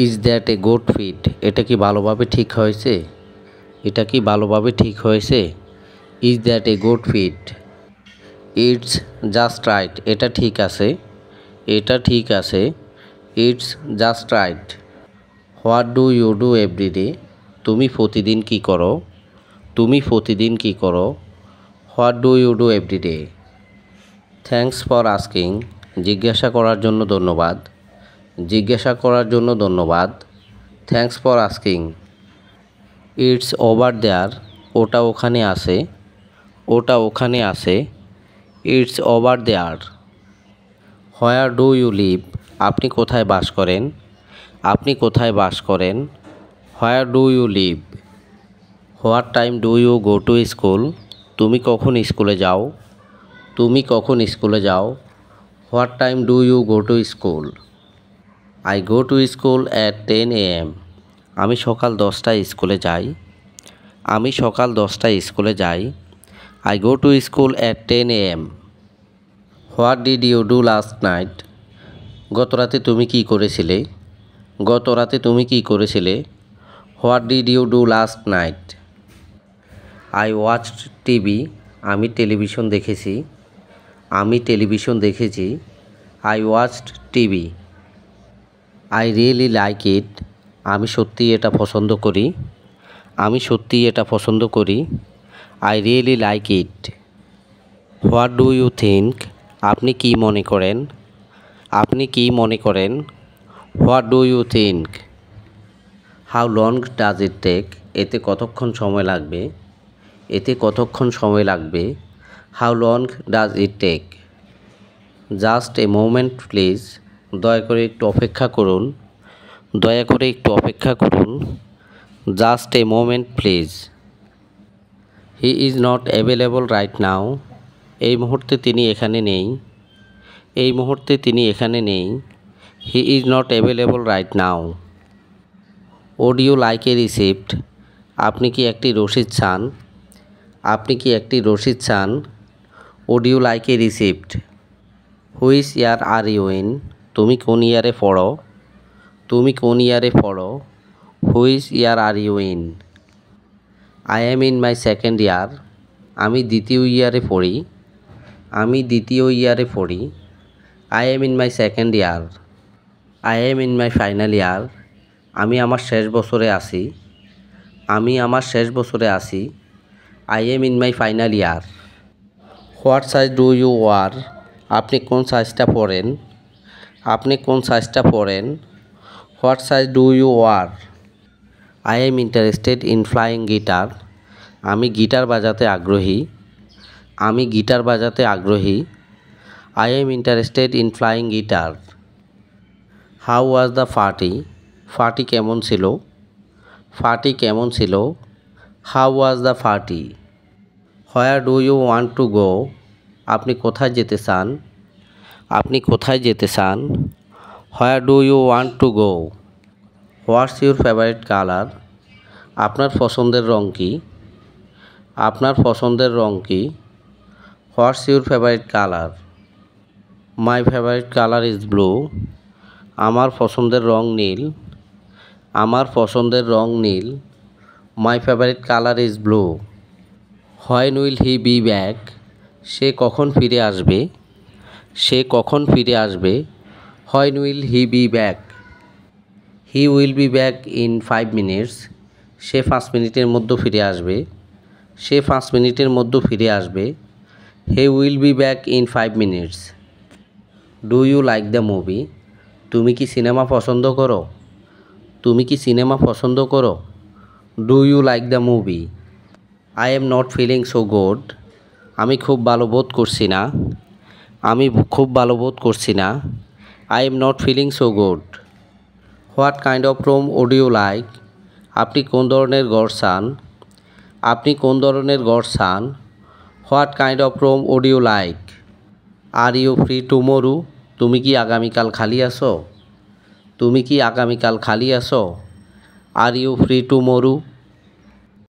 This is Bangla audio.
Is that a good fit? এটা কি ভালোভাবে ঠিক হয়েছে? এটা কি ভালোভাবে ঠিক হয়েছে? Is that a good fit? It's just right. এটা ঠিক আছে। এটা ঠিক আছে। It's just right. What do you do every day? তুমি প্রতিদিন কি করো? তুমি প্রতিদিন কি করো? What do you do every day? Thanks for asking. জিজ্ঞাসা করার জন্য ধন্যবাদ। জিজ্ঞাসা করার জন্য ধন্যবাদ। Thanks for asking. It's over there. ওটা ওখানে আছে। ওটা ওখানে আছে। It's over there. Where do you live? আপনি কোথায় বাস করেন? আপনি কোথায় বাস করেন? Where do you live? What time do you go to school? তুমি কখন স্কুলে যাও? তুমি কখন স্কুলে যাও? What time do you go to school? I go to school at 10 AM। আমি সকাল 10টায় স্কুলে যাই। আমি সকাল 10টায় স্কুলে যাই। I go to school at 10 AM। What did you do last night? গত রাতে তুমি কি করেছিলে? গত রাতে তুমি কি করেছিলে? What did you do last night? I watched TV. আমি টেলিভিশন দেখেছি। আমি টেলিভিশন দেখেছি। I watched TV. I really like it. আমি সত্যিই এটা পছন্দ করি। আমি সত্যিই এটা পছন্দ করি। I really like it. What do you think? আপনি কি মনে করেন? আপনি কি মনে করেন? What do you think? How long does it take? এতে কতক্ষণ সময় লাগবে? এতে কতক্ষণ সময় লাগবে? How long does it take? Just a moment please. দয়া করে একটু অপেক্ষা করুন। দয়া করে একটু অপেক্ষা করুন। Just a moment please. He is not available right নাও। এই মুহূর্তে তিনি এখানে নেই। এই মুহূর্তে তিনি এখানে নেই। He is not available right now. Would you like a receipt? আপনি কি একটি রসিদ চান? আপনি কি একটি রসিদ চান? Would you like a receipt? Which year are you in? তুমি কোন ইয়ারে পড়ো? তুমি কোন ইয়ারে পড়ো? Which year are you in? I am in my second year. আমি দ্বিতীয় ইয়ারে পড়ি। আমি দ্বিতীয় ইয়ারে পড়ি। I am in my second year. I am in my final year. আমি আমার শেষ বছরে আছি। আমি আমার শেষ বছরে আছি। I am in my final year. What size do you wear? আপনি কোন সাইজটা পরেন? আপনি কোন সাইজটা পরেন? What size do you wear? I am interested in playing guitar. আমি গিটার বাজাতে আগ্রহী। আমি গিটার বাজাতে আগ্রহী। I am interested in playing guitar. How was the party? Party কেমন ছিল? পার্টি কেমন ছিল? How was the party? Where do you want to go? আপনি কোথায় যেতে চান? আপনি কোথায় যেতে চান? Where do you want to go? What's your favourite colour? আপনার পছন্দের রং কী? আপনার পছন্দের রং কী? What's your favourite colour? My favourite colour is blue. আমার পছন্দের রং নীল। আমার পছন্দের রং নীল। My favourite colour is blue. When will he be back? সে কখন ফিরে আসবে? সে কখন ফিরে আসবে? When will he be back? He will be back in 5 minutes. সে 5 মিনিটের মধ্যে ফিরে আসবে। সে 5 মিনিটের মধ্যে ফিরে আসবে। He will be back in 5 minutes. Do you like the movie? তুমি কি সিনেমা পছন্দ করো? তুমি কি সিনেমা পছন্দ করো? Do you like the movie? I am not feeling so good. আমি খুব ভালো বোধ করছি না। আমি খুব ভালো বোধ করছি না। I am not feeling so good. What kind of room would you like? আপনি কোন ধরনের ঘর চান? আপনি কোন ধরনের ঘর চান? What kind of room would you like? Are you free tomorrow? তুমি কি আগামীকাল খালি আছো? তুমি কি আগামীকাল খালি আছো? Are you free tomorrow?